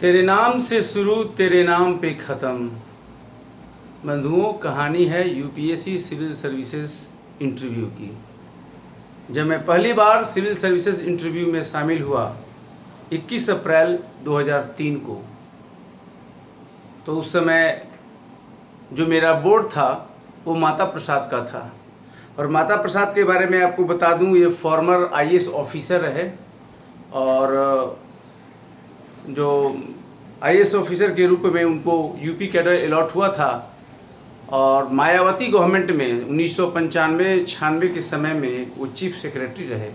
तेरे नाम से शुरू तेरे नाम पे ख़त्म। बंधुओं, कहानी है यूपीएससी सिविल सर्विसेज इंटरव्यू की। जब मैं पहली बार सिविल सर्विसेज इंटरव्यू में शामिल हुआ 21 अप्रैल 2003 को, तो उस समय जो मेरा बोर्ड था वो माता प्रसाद का था। और माता प्रसाद के बारे में आपको बता दूं, ये फॉर्मर आईएएस ऑफिसर है और जो आईएएस ऑफिसर के रूप में उनको यूपी कैडर अलॉट हुआ था। और मायावती गवर्नमेंट में 1995-96 के समय में वो चीफ सेक्रेटरी रहे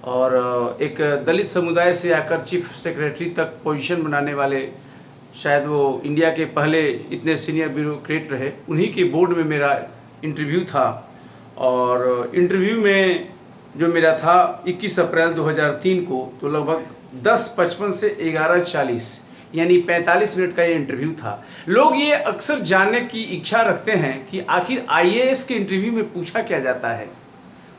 और एक दलित समुदाय से आकर चीफ सेक्रेटरी तक पोजीशन बनाने वाले, शायद वो इंडिया के पहले इतने सीनियर ब्यूरोक्रेट रहे। उन्हीं के बोर्ड में मेरा इंटरव्यू था और इंटरव्यू में जो मेरा था 21 अप्रैल 2003 को, तो लगभग 10:55 से 11:40 यानी 45 मिनट का ये इंटरव्यू था। लोग ये अक्सर जानने की इच्छा रखते हैं कि आखिर आईएएस के इंटरव्यू में पूछा क्या जाता है,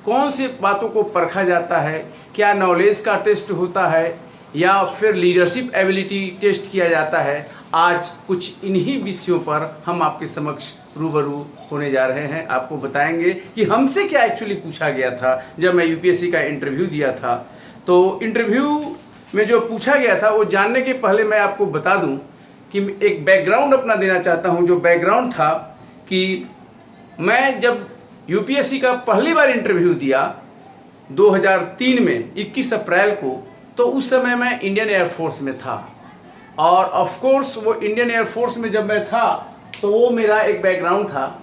कौन सी बातों को परखा जाता है, क्या नॉलेज का टेस्ट होता है या फिर लीडरशिप एबिलिटी टेस्ट किया जाता है। आज कुछ इन्हीं विषयों पर हम आपके समक्ष रूबरू होने जा रहे हैं। आपको बताएंगे कि हमसे क्या एक्चुअली पूछा गया था जब मैं यूपीएससी का इंटरव्यू दिया था। तो इंटरव्यू में जो पूछा गया था वो जानने के पहले मैं आपको बता दूं कि एक बैकग्राउंड अपना देना चाहता हूं। जो बैकग्राउंड था कि मैं जब यूपीएससी का पहली बार इंटरव्यू दिया 2003 में 21 अप्रैल को, तो उस समय मैं इंडियन एयरफोर्स में था। और ऑफ कोर्स वो इंडियन एयरफोर्स में जब मैं था तो वो मेरा एक बैकग्राउंड था।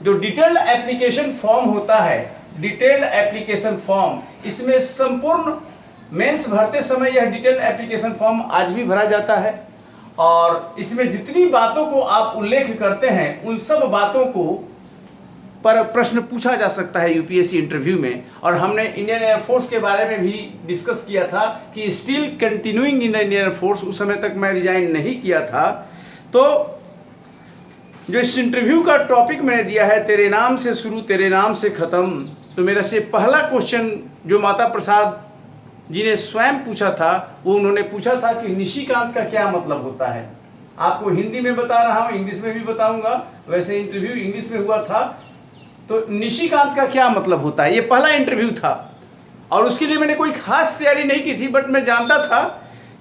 जो डिटेल्ड एप्लीकेशन फॉर्म होता है, डिटेल्ड एप्लीकेशन फॉर्म, इसमें संपूर्ण मेंस भरते समय यह डिटेल्ड एप्लीकेशन फॉर्म आज भी भरा जाता है और इसमें जितनी बातों को आप उल्लेख करते हैं उन सब बातों को पर प्रश्न पूछा जा सकता है यूपीएससी इंटरव्यू में। और हमने इंडियन एयरफोर्स के बारे में भी डिस्कस किया था कि still continuing in the Indian air force, उस समय तक मैं रिजाइन नहीं किया था। तो जो इस इंटरव्यू का टॉपिक मैंने दिया है, तेरे नाम से शुरू तेरे नाम से ख़त्म, तो मेरा से पहला क्वेश्चन जो माता प्रसाद जी ने स्वयं पूछा था, वो उन्होंने पूछा था कि निशिकांत का क्या मतलब होता है। आपको हिंदी में बता रहा हूँ, इंग्लिश में भी बताऊंगा, वैसे इंटरव्यू इंग्लिश में हुआ था। तो निशिकांत का क्या मतलब होता है, ये पहला इंटरव्यू था और उसके लिए मैंने कोई खास तैयारी नहीं की थी, बट मैं जानता था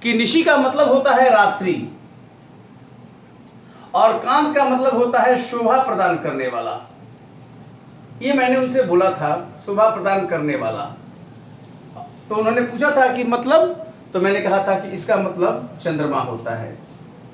कि निशि का मतलब होता है रात्रि और कांत का मतलब होता है शोभा प्रदान करने वाला। ये मैंने उनसे बोला था, शोभा प्रदान करने वाला। तो उन्होंने पूछा था कि मतलब, तो मैंने कहा था कि इसका मतलब चंद्रमा होता है,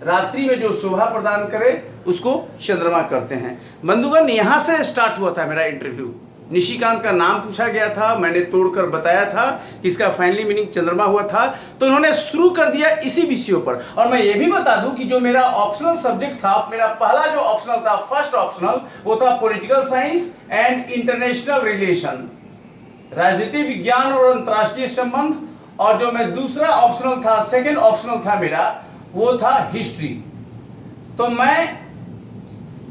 रात्रि में जो शोभा प्रदान करे उसको चंद्रमा करते हैं। बंधुगण, यहाँ से स्टार्ट हुआ था मेरा इंटरव्यू। निशिकांत का नाम पूछा गया था, मैंने तोड़कर बताया था कि इसका फाइनली मीनिंग चंद्रमा हुआ था। तो उन्होंने शुरू कर दिया इसी विषयों पर। और मैं ये भी बता दूं कि जो मेरा ऑप्शनल सब्जेक्ट था, मेरा पहला जो ऑप्शनल था, फर्स्ट ऑप्शनल, वो था political science and international relation, राजनीति विज्ञान और अंतर्राष्ट्रीय संबंध। और जो मैं दूसरा ऑप्शनल था, सेकेंड ऑप्शनल था मेरा, वो था हिस्ट्री। तो मैं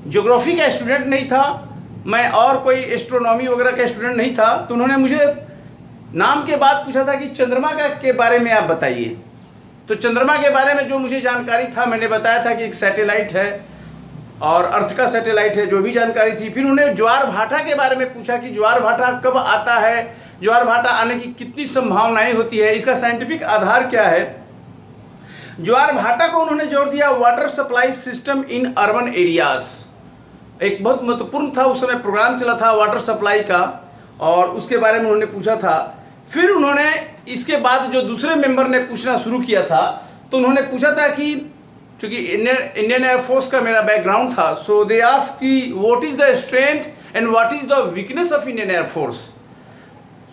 ज्योग्राफी का स्टूडेंट नहीं था, मैं और कोई एस्ट्रोनॉमी वगैरह का स्टूडेंट नहीं था। तो उन्होंने मुझे नाम के बाद पूछा था कि चंद्रमा का के बारे में आप बताइए। तो चंद्रमा के बारे में जो मुझे जानकारी था, मैंने बताया था कि एक सैटेलाइट है और अर्थ का सैटेलाइट है, जो भी जानकारी थी। फिर उन्हें ज्वार भाटा के बारे में पूछा कि ज्वार भाटा कब आता है, ज्वार भाटा आने की कितनी संभावनाएं होती है, इसका साइंटिफिक आधार क्या है। ज्वार भाटा को उन्होंने जोड़ दिया water supply system in urban areas. एक बहुत महत्वपूर्ण था, उस समय प्रोग्राम चला था वाटर सप्लाई का, और उसके बारे में उन्होंने पूछा था। फिर उन्होंने इसके बाद जो दूसरे मेंबर ने पूछना शुरू किया था, तो उन्होंने पूछा था कि चूंकि इंडियन एयरफोर्स का मेरा बैकग्राउंड था, सो दे आस्क्ड कि what is the strength and what is the weakness of Indian air force.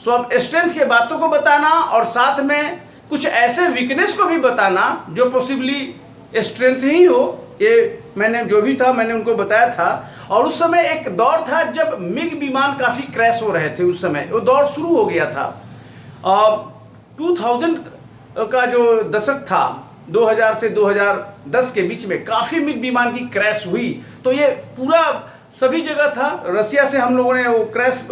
So अब स्ट्रेंथ के बातों को बताना और साथ में कुछ ऐसे वीकनेस को भी बताना जो पॉसिबली स्ट्रेंथ ही हो। ये मैंने जो भी था मैंने उनको बताया था। और उस समय एक दौर था जब मिग विमान काफ़ी क्रैश हो रहे थे, उस समय वो दौर शुरू हो गया था। 2000 का जो दशक था, 2000 से 2010 के बीच में काफ़ी मिग विमान की क्रैश हुई। तो ये पूरा सभी जगह था, रसिया से हम लोगों ने वो क्रैश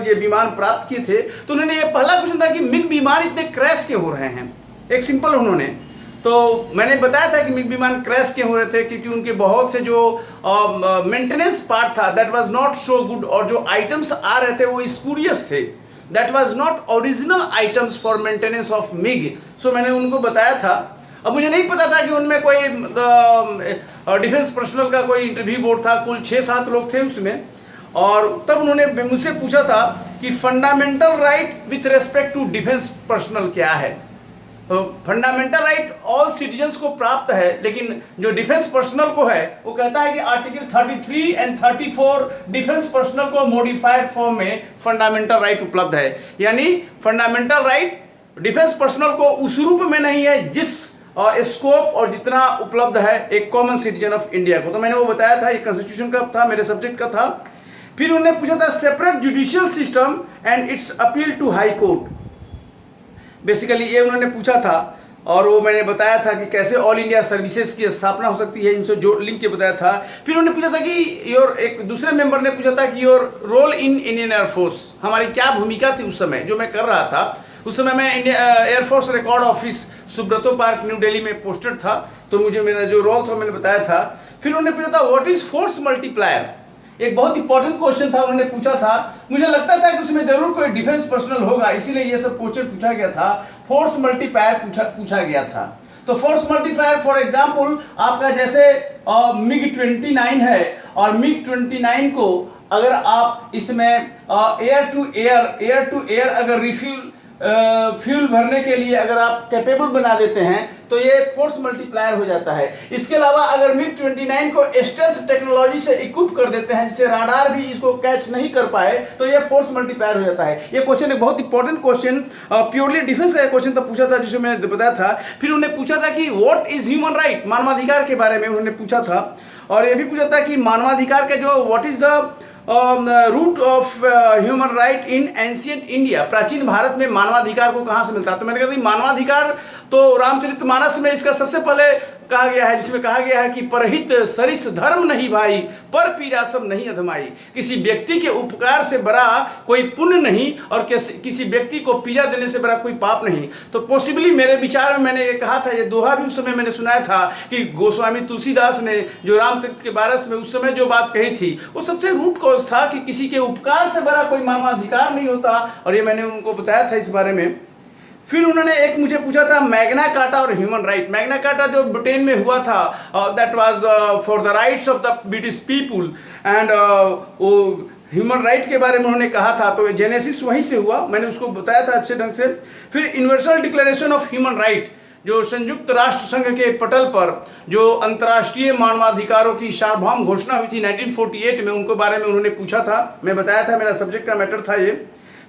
ये विमान प्राप्त किए थे। तो उन्होंने ये पहला क्वेश्चन था कि मिग विमान इतने क्रैश क्यों हो रहे हैं, एक सिंपल उन्होंने। तो मैंने बताया था कि मिग विमान क्रैश क्यों हो रहे थे, क्योंकि उनके बहुत से जो मेंटेनेंस पार्ट था that was not so good, और जो आइटम्स आ रहे थे वो स्पूरियस थे, that was not original items for maintenance of MiG. So मैंने उनको बताया था। अब मुझे नहीं पता था कि उनमें कोई डिफेंस पर्सनल का कोई इंटरव्यू बोर्ड था, कुल 6-7 लोग थे उसमें। और तब उन्होंने मुझसे पूछा था कि fundamental right with respect to defence personal क्या है। तो फंडामेंटल राइट ऑल सिटीजन्स को प्राप्त है, लेकिन जो डिफेंस पर्सनल को है वो कहता है कि आर्टिकल 33 एंड 34 डिफेंस पर्सनल को मॉडिफाइड फॉर्म में फंडामेंटल राइट उपलब्ध है। यानी फंडामेंटल राइट डिफेंस पर्सनल को उस रूप में नहीं है जिस स्कोप और जितना उपलब्ध है एक कॉमन सिटीजन ऑफ इंडिया को। तो मैंने वो बताया था, ये कॉन्स्टिट्यूशन का था, मेरे सब्जेक्ट का था। फिर उन्होंने पूछा था separate judicial system and its appeal to high court. Basically ये उन्होंने पूछा था, और वो मैंने बताया था कि कैसे ऑल इंडिया सर्विसेज की स्थापना हो सकती है, इनसे जो लिंक के बताया था। फिर उन्होंने पूछा था कि योर, एक दूसरे मेंबर ने पूछा था कि your role in Indian air force, हमारी क्या भूमिका थी उस समय जो मैं कर रहा था। उस समय मैं air force record office Subroto park new Delhi में पोस्टेड था, तो मुझे मेरा जो रोल था मैंने बताया था। फिर उन्होंने पूछा था व्हाट इज फोर्स मल्टीप्लायर, एक बहुत इंपॉर्टेंट क्वेश्चन था उन्होंने पूछा था। मुझे लगता था कि उसमें जरूर कोई डिफेंस पर्सनल होगा, इसीलिए ये सब क्वेश्चन पूछा गया था। फोर्स मल्टीप्लायर पूछा गया था। तो फोर्स मल्टीप्लायर फॉर एग्जांपल आपका जैसे मिग 29 है, और मिग 29 को अगर आप इसमें एयर टू एयर अगर फ्यूल भरने के लिए अगर आप कैपेबल बना देते हैं तो ये फोर्स मल्टीप्लायर हो जाता है। इसके अलावा अगर मिग 29 को स्टेल्थ टेक्नोलॉजी से इक्विप कर देते हैं जिससे राडार भी इसको कैच नहीं कर पाए, तो ये फोर्स मल्टीप्लायर हो जाता है। ये क्वेश्चन एक बहुत इंपॉर्टेंट क्वेश्चन, प्योरली डिफेंस का क्वेश्चन तो पूछा था जिसे मैंने बताया था। फिर उन्होंने पूछा था कि व्हाट इज ह्यूमन राइट, मानवाधिकार के बारे में उन्होंने पूछा था। और ये भी पूछा था कि मानवाधिकार के जो what is the root of human right in ancient India, प्राचीन भारत में मानवाधिकार को कहाँ से मिलता है। तो मैंने कहा मानवाधिकार तो रामचरितमानस में इसका सबसे पहले कहा गया है, जिसमें कहा गया है कि परहित सरिस धर्म नहीं भाई, पर पीरासम नहीं अधमाई। किसी व्यक्ति के उपकार से बड़ा कोई पुण्य नहीं, और किसी व्यक्ति को पीड़ा देने से बड़ा कोई पाप नहीं। तो पॉसिबली मेरे विचार में मैंने ये कहा था, ये दोहा भी उस समय मैंने सुनाया था कि गोस्वामी तुलसीदास ने जो रामचरित के बारस में उस समय जो बात कही थी वो सबसे रूट कॉज था कि किसी के उपकार से बड़ा कोई मानवाधिकार नहीं होता, और ये मैंने उनको बताया था इस बारे में। फिर उन्होंने एक मुझे पूछा था मैग्ना कार्टा और ह्यूमन राइट। मैग्ना कार्टा जो ब्रिटेन में हुआ था, that was for the rights of the British people, and वो ह्यूमन राइट के बारे में उन्होंने कहा था, तो जेनेसिस वहीं से हुआ, मैंने उसको बताया था अच्छे ढंग से। फिर universal declaration of human right, जो संयुक्त राष्ट्र संघ के पटल पर जो अंतर्राष्ट्रीय मानवाधिकारों की सार्वभौम घोषणा हुई थी 1948 में, उनको बारे में उन्होंने पूछा था, मैं बताया था मेरा सब्जेक्ट का मैटर था ये।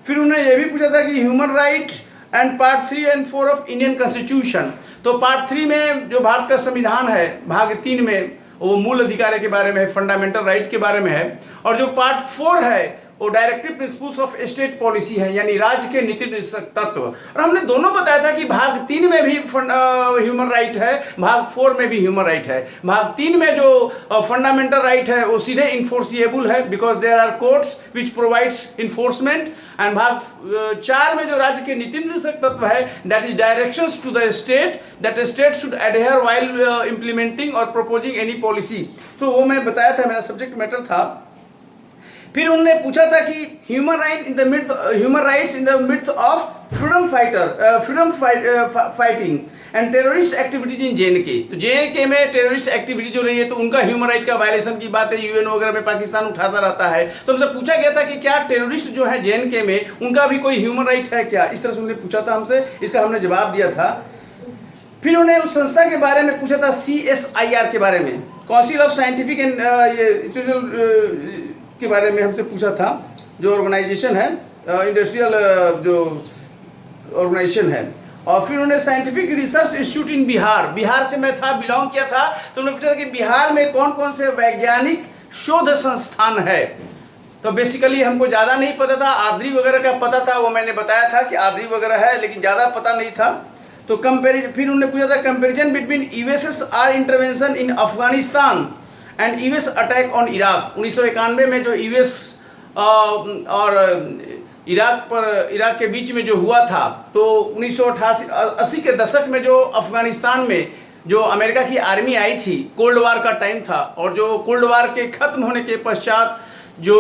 फिर उन्होंने ये भी पूछा था कि human right and part 3 and 4 of Indian constitution. तो पार्ट 3 में जो भारत का संविधान है, भाग 3 में वो मूल अधिकार के बारे में है, फंडामेंटल राइट के बारे में है। और जो पार्ट 4 है वो directive principles of state policy है, यानी राज्य के नीति निर्देशक तत्व। और हमने दोनों बताया था कि भाग 3 में भी ह्यूमन राइट है, भाग 4 में भी ह्यूमन राइट है। भाग 3 में जो फंडामेंटल राइट है वो सीधे इन्फोर्सिएबल है, because there are courts which provides enforcement. And भाग 4 में जो राज्य के नीति निर्देशक तत्व है, that is directions to the state that state should adhere while implementing और प्रपोजिंग एनी पॉलिसी। तो वो मैं बताया था, मेरा सब्जेक्ट मैटर था। फिर उन्होंने पूछा था कि human rights in the midst of freedom fighting and terrorist activities in JNK। तो JNK में टेररिस्ट एक्टिविटी जो रही है तो उनका ह्यूमन राइट का वायलेशन की बात है, UN वगैरह में पाकिस्तान उठाता रहता है। तो हमसे पूछा गया था कि क्या टेररिस्ट जो है JNK में उनका भी कोई ह्यूमन राइट है क्या, इस तरह से उन्होंने पूछा था हमसे, इसका हमने जवाब दिया था। फिर उन्होंने उस संस्था के बारे में पूछा था CSIR के बारे में, काउंसिल ऑफ साइंटिफिक एंड के बारे में हमसे पूछा था, जो ऑर्गेनाइजेशन है, इंडस्ट्रियल जो ऑर्गेनाइजेशन है। और फिर उन्होंने साइंटिफिक रिसर्च इंस्टीट्यूट इन बिहार से मैं था, बिलोंग किया था, तो उन्होंने पूछा कि बिहार में कौन कौन से वैज्ञानिक शोध संस्थान है। तो बेसिकली हमको ज़्यादा नहीं पता था, आद्री वगैरह का पता था, वो मैंने बताया था कि आद्री वगैरह है, लेकिन ज़्यादा पता नहीं था। तो फिर उन्होंने पूछा था comparison between USSR intervention in Afghanistan and US attack on Iraq. 1991 में जो US और इराक के बीच में जो हुआ था, तो 1980 के दशक में जो अफगानिस्तान में जो अमेरिका की आर्मी आई थी, कोल्ड वार का टाइम था, और जो कोल्ड वार के खत्म होने के पश्चात जो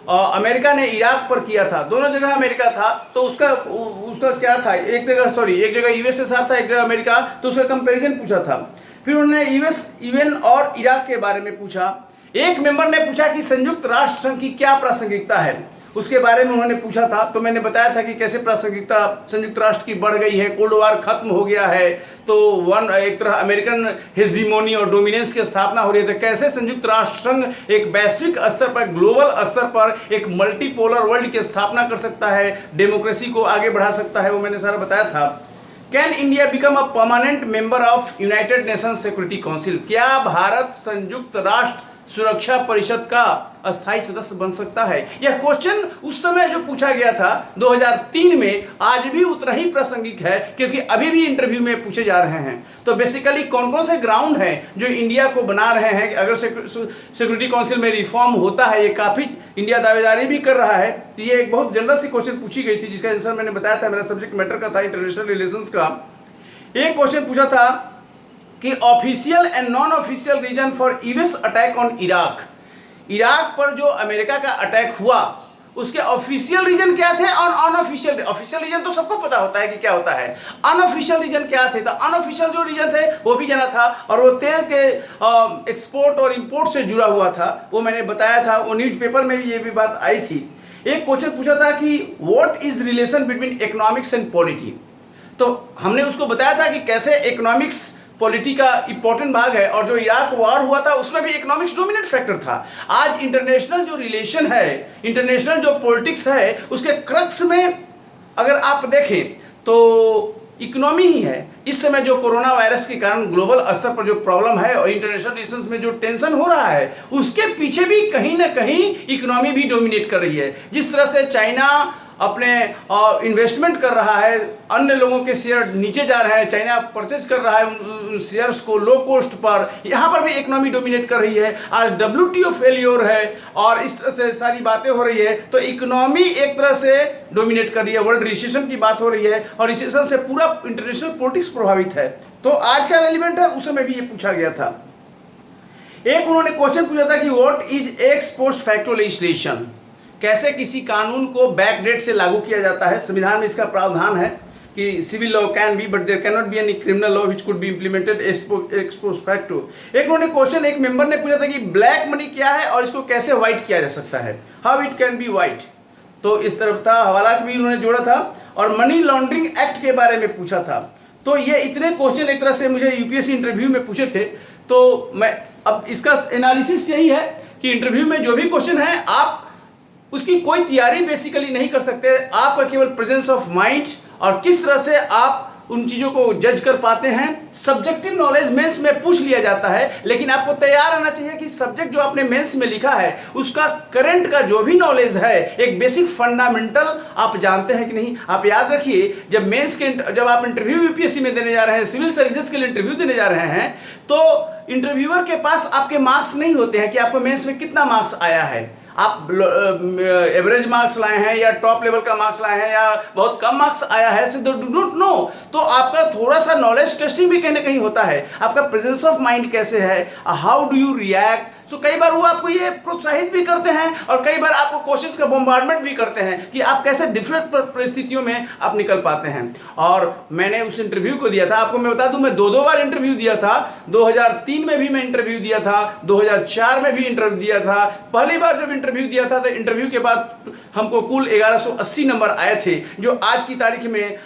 अमेरिका ने इराक पर किया था, दोनों जगह अमेरिका था, तो उसका क्या था, एक जगह यूएसएसआर था, एक जगह अमेरिका, तो उसका कंपैरिजन पूछा था। फिर उन्होंने यूएस, यूएन और इराक के बारे में पूछा। एक मेंबर ने पूछा कि संयुक्त राष्ट्र संघ की क्या प्रासंगिकता है, उसके बारे में उन्होंने पूछा था। तो मैंने बताया था कि कैसे प्रासंगिकता संयुक्त राष्ट्र की बढ़ गई है, कोल्ड वार खत्म हो गया है, तो एक तरह अमेरिकन हेजीमोनी और डोमिनेंस की स्थापना हो रही है, तो कैसे संयुक्त राष्ट्र संघ एक वैश्विक स्तर पर, ग्लोबल स्तर पर एक मल्टीपोलर वर्ल्ड की स्थापना कर सकता है, डेमोक्रेसी को आगे बढ़ा सकता है, वो मैंने सारा बताया था। Can India become a permanent member of United Nations security council, क्या भारत संयुक्त राष्ट्र सुरक्षा परिषद का अस्थायी सदस्य बन सकता है? यह क्वेश्चन उस समय जो पूछा गया था 2003 में, आज भी उतना ही प्रासंगिक है, क्योंकि अभी भी इंटरव्यू में पूछे जा रहे हैं। तो बेसिकली कौन कौन से ग्राउंड हैं जो इंडिया को बना रहे हैं कि अगर सिक्योरिटी काउंसिल में रिफॉर्म होता है, ये काफ़ी इंडिया दावेदारी भी कर रहा है। तो ये एक बहुत जनरल सी क्वेश्चन पूछी गई थी, जिसका आंसर मैंने बताया था, मेरा सब्जेक्ट मैटर का था, इंटरनेशनल रिलेशंस का। एक क्वेश्चन पूछा था कि official and non official reason for US attack on Iraq पर जो अमेरिका का अटैक हुआ, उसके ऑफिशियल रीजन क्या थे और अनऑफिशियल। ऑफिशियल रीजन तो सबको पता होता है कि क्या होता है, अनऑफिशियल रीजन क्या थे? तो अनऑफिशियल जो रीजन थे वो भी जाना था, और वो तेल के एक्सपोर्ट और इंपोर्ट से जुड़ा हुआ था, वो मैंने बताया था, वो न्यूज़पेपर में भी ये भी बात आई थी। एक क्वेश्चन पूछा था कि what is relation between economics and polity, तो हमने उसको बताया था कि कैसे इकोनॉमिक्स पॉलिटी का इंपॉर्टेंट भाग है, और जो इराक वार हुआ था उसमें भी इकोनॉमिक्स डोमिनेट फैक्टर था। आज इंटरनेशनल जो रिलेशन है, इंटरनेशनल जो पॉलिटिक्स है, उसके क्रक्स में अगर आप देखें तो इकोनॉमी ही है। इस समय जो कोरोना वायरस के कारण ग्लोबल स्तर पर जो प्रॉब्लम है और इंटरनेशनल रिलेशंस में जो टेंशन हो रहा है, उसके पीछे भी कहीं ना कहीं इकोनॉमी भी डोमिनेट कर रही है। जिस तरह से चाइना अपने इन्वेस्टमेंट कर रहा है, अन्य लोगों के शेयर नीचे जा रहे हैं, चाइना परचेज कर रहा है उन शेयर्स को लो कॉस्ट पर, यहाँ पर भी इकोनॉमी डोमिनेट कर रही है। आज WTO फेलियर है और इस तरह से सारी बातें हो रही है, तो इकोनॉमी एक तरह से डोमिनेट कर रही है। वर्ल्ड रिसेशन की बात हो रही है और रिसेशन से पूरा इंटरनेशनल पॉलिटिक्स प्रभावित है। तो आज का रेलिवेंट है, उस समय भी ये पूछा गया था। एक उन्होंने क्वेश्चन पूछा था कि what is x post facto legislation, कैसे किसी कानून को बैक डेट से लागू किया जाता है। संविधान में इसका प्रावधान है कि civil law can be but there can not be any criminal law which could be implemented ex post facto. एक उन्होंने क्वेश्चन, एक मेंबर ने पूछा था कि ब्लैक मनी क्या है और इसको कैसे व्हाइट किया जा सकता है, how it can be white, तो इस तरफ था। हवाला भी उन्होंने जोड़ा था, और मनी लॉन्ड्रिंग एक्ट के बारे में पूछा था। तो ये इतने क्वेश्चन एक तरह से मुझे यूपीएससी इंटरव्यू में पूछे थे। तो मैं अब इसका एनालिसिस यही है कि इंटरव्यू में जो भी क्वेश्चन है, आप उसकी कोई तैयारी बेसिकली नहीं कर सकते, आपका केवल प्रेजेंस ऑफ माइंड और किस तरह से आप उन चीज़ों को जज कर पाते हैं। सब्जेक्टिव नॉलेज मेंस में पूछ लिया जाता है, लेकिन आपको तैयार रहना चाहिए कि सब्जेक्ट जो आपने मेंस में लिखा है उसका करंट का जो भी नॉलेज है, एक बेसिक फंडामेंटल आप जानते हैं कि नहीं। आप याद रखिए, जब आप इंटरव्यू यूपीएससी में देने जा रहे हैं, सिविल सर्विसेज के लिए इंटरव्यू देने जा रहे हैं, तो इंटरव्यूअर के पास आपके मार्क्स नहीं होते हैं कि आपको मेंस में कितना मार्क्स आया है। आप एवरेज मार्क्स लाए हैं या टॉप लेवल का मार्क्स लाए हैं या बहुत कम मार्क्स आया है, सो डू नॉट नो। तो आपका थोड़ा सा नॉलेज टेस्टिंग भी कहीं ना कहीं होता है। आपका प्रेजेंस ऑफ माइंड कैसे है, हाउ डू यू रिएक्ट। सो कई बार वो आपको ये प्रोत्साहित भी करते हैं और कई बार आपको क्वेश्चंस का बॉम्बार्डमेंट भी करते हैं कि आप कैसे डिफरेंट परिस्थितियों में आप निकल पाते हैं। और मैंने उस इंटरव्यू को दिया था, आपको मैं बता दूं, मैं 2 बार इंटरव्यू दिया था। 2003 में भी मैं इंटरव्यू दिया था, 2004 में भी इंटरव्यू दिया था। पहली बार जब इंटरव्यू दिया था तो इंटरव्यू के बाद हमको कुल 1180 नंबर आए थे, जो आज की तारीख में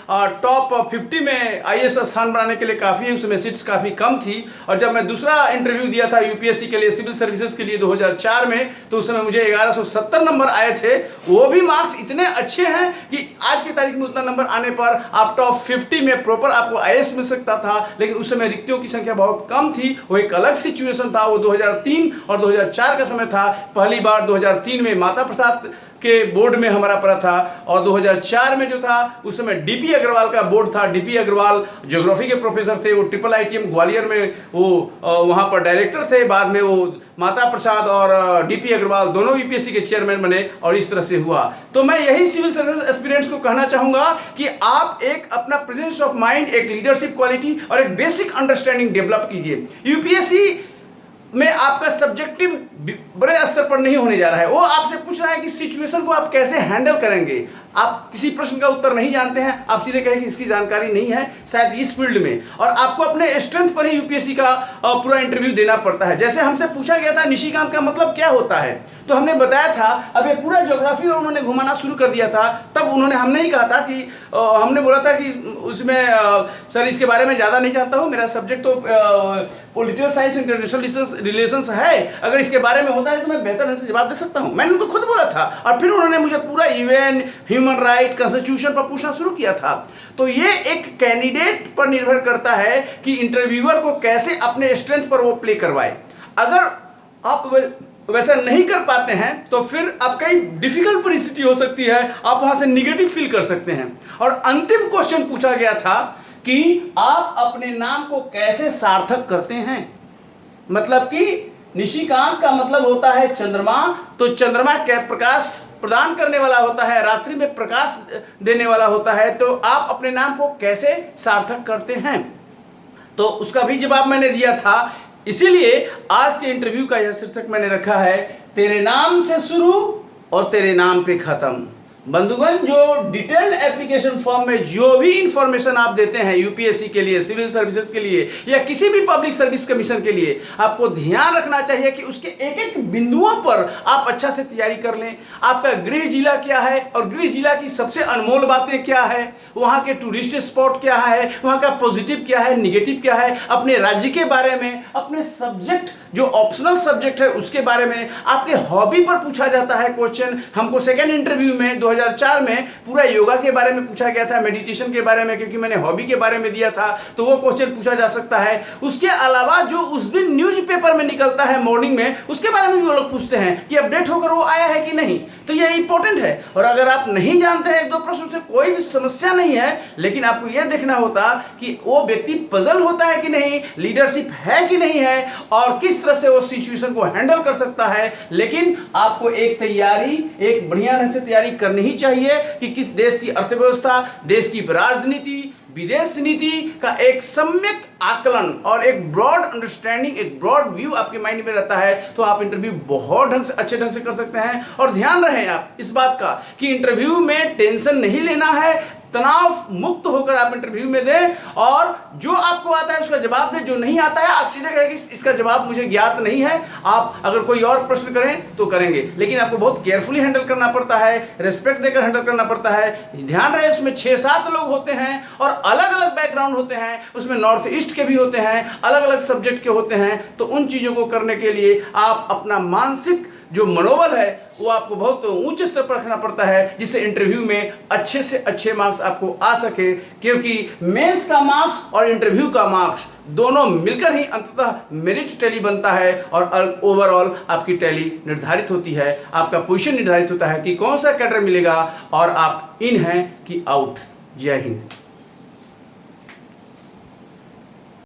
टॉप 50 में आईएएस स्थान बनाने के लिए काफ़ी है। उसमें सीट्स काफ़ी कम थी। और जब मैं दूसरा इंटरव्यू दिया था यूपीएससी के लिए, सिविल सर्विसेज के लिए 2004 में, तो उस समय मुझे 1170 नंबर आए थे। वो भी मार्क्स इतने अच्छे हैं कि आज की तारीख में उतना नंबर आने पर आप टॉप 50 में प्रॉपर आपको आईएएस मिल सकता था। लेकिन उस समय रिक्तियों की संख्या बहुत कम थी। वो एक अलग सिचुएशन था। वो 2003 और 2004 का समय था। पहली बार 2003 में माता प्रसाद के बोर्ड में हमारा पड़ा था, और 2004 में जो था उस समय डीपी अग्रवाल का बोर्ड था। डीपी अग्रवाल ज्योग्राफी के प्रोफेसर थे, वो ट्रिपल आईटीएम ग्वालियर में वो वहाँ पर डायरेक्टर थे। बाद में वो माता प्रसाद और डीपी अग्रवाल दोनों यूपीएससी के चेयरमैन बने, और इस तरह से हुआ। तो मैं यही सिविल सर्विस एस्पिरेंट्स को कहना चाहूँगा कि आप एक अपना प्रेजेंस ऑफ माइंड, एक लीडरशिप क्वालिटी और एक बेसिक अंडरस्टैंडिंग डेवलप कीजिए। यूपीएससी में आपका सब्जेक्टिव बड़े स्तर पर नहीं होने जा रहा है। वो आपसे पूछ रहा है कि सिचुएशन को आप कैसे हैंडल करेंगे। आप किसी प्रश्न का उत्तर नहीं जानते हैं, आप सीधे कहें कि इसकी जानकारी नहीं है शायद इस फील्ड में, और आपको अपने स्ट्रेंथ पर ही यूपीएससी का पूरा इंटरव्यू देना पड़ता है। जैसे हमसे पूछा गया था निशिकांत का मतलब क्या होता है, तो हमने बताया था, अब ये पूरा ज्योग्राफी और उन्होंने घुमाना शुरू कर दिया था। तब उन्होंने हमने ही कहा था कि हमने बोला था कि उसमें सर इसके बारे में ज़्यादा नहीं जानता हूँ, मेरा सब्जेक्ट तो पॉलिटिकल साइंस इंटरनेशनल रिलेशंस है, अगर इसके बारे में होता है तो मैं बेहतर ढंग से जवाब दे सकता हूँ। मैंने उनको खुद बोला था, और फिर उन्होंने मुझे पूरा यूएन, ह्यूमन राइट, कॉन्स्टिट्यूशन पर पूछना शुरू किया था। तो ये एक कैंडिडेट पर निर्भर करता है कि इंटरव्यूअर को कैसे अपने स्ट्रेंथ पर वो प्ले करवाए। अगर आप वैसा नहीं कर पाते हैं तो फिर आपका डिफिकल्ट परिस्थिति हो सकती है, आप वहां से निगेटिव फील कर सकते हैं। और अंतिम क्वेश्चन पूछा गया था कि आप अपने नाम को कैसे सार्थक करते हैं। मतलब कि निशिकांत का मतलब होता है चंद्रमा, तो चंद्रमा क्या प्रकाश प्रदान करने वाला होता है, रात्रि में प्रकाश देने वाला होता है। तो आप अपने नाम को कैसे सार्थक करते हैं, तो उसका भी जवाब मैंने दिया था। इसीलिए आज के इंटरव्यू का यह शीर्षक मैंने रखा है, तेरे नाम से शुरू और तेरे नाम पे खत्म। बंधुगण, जो डिटेल्ड एप्लीकेशन फॉर्म में जो भी इंफॉर्मेशन आप देते हैं यूपीएससी के लिए, सिविल सर्विसेज के लिए या किसी भी पब्लिक सर्विस कमीशन के लिए, आपको ध्यान रखना चाहिए कि उसके एक एक बिंदुओं पर आप अच्छा से तैयारी कर लें। आपका गृह जिला क्या है और गृह जिला की सबसे अनमोल बातें क्या है, वहाँ के टूरिस्ट स्पॉट क्या है, वहाँ का पॉजिटिव क्या है, निगेटिव क्या है, अपने राज्य के बारे में, अपने सब्जेक्ट जो ऑप्शनल सब्जेक्ट है उसके बारे में, आपके हॉबी पर पूछा जाता है क्वेश्चन। हमको सेकेंड इंटरव्यू में 2004 में पूरा योगा के बारे में पूछा गया था, मेडिटेशन के बारे में, क्योंकि मैंने हॉबी के बारे में दिया था, तो वो क्वेश्चन पूछा जा सकता है। उसके अलावा जो उस दिन न्यूज़पेपर में निकलता है मॉर्निंग में, उसके बारे में भी वो लोग पूछते हैं कि अपडेट होकर वो आया है कि नहीं, तो ये इंपॉर्टेंट है। और अगर आप नहीं जानते हैं एक दो प्रश्न से कोई भी समस्या नहीं है, लेकिन आपको यह देखना होता कि वो व्यक्ति पजल होता है कि नहीं, लीडरशिप है कि नहीं है, और किस तरह से वो सिचुएशन को हैंडल कर सकता है। लेकिन आपको एक तैयारी, एक बढ़िया ढंग से तैयारी करनी ही चाहिए कि किस देश की अर्थव्यवस्था, देश की राजनीति, विदेश नीति का एक सम्यक आकलन और एक ब्रॉड अंडरस्टैंडिंग, एक ब्रॉड व्यू आपके माइंड में रहता है, तो आप इंटरव्यू बहुत ढंग से, अच्छे ढंग से कर सकते हैं। और ध्यान रहे आप इस बात का कि इंटरव्यू में टेंशन नहीं लेना है, तनाव मुक्त होकर आप इंटरव्यू में दें, और जो आपको आता है उसका जवाब दें, जो नहीं आता है आप सीधे कहें कि इसका जवाब मुझे ज्ञात नहीं है। आप अगर कोई और प्रश्न करें तो करेंगे, लेकिन आपको बहुत केयरफुली हैंडल करना पड़ता है, रिस्पेक्ट देकर हैंडल करना पड़ता है। ध्यान रहे उसमें 6-7 लोग होते हैं और अलग अलग बैकग्राउंड होते हैं, उसमें नॉर्थ ईस्ट के भी होते हैं, अलग अलग सब्जेक्ट के होते हैं। तो उन चीज़ों को करने के लिए आप अपना मानसिक जो मनोबल है वो आपको बहुत ऊंचे स्तर पर रखना पड़ता है, जिससे इंटरव्यू में अच्छे से अच्छे मार्क्स आपको आ सके। क्योंकि मेंस का मार्क्स और इंटरव्यू का मार्क्स दोनों मिलकर ही अंततः मेरिट टैली बनता है, और ओवरऑल आपकी टैली निर्धारित होती है, आपका पोजीशन निर्धारित होता है कि कौन सा कैडर मिलेगा और आप इन हैं कि आउट। जय हिंद।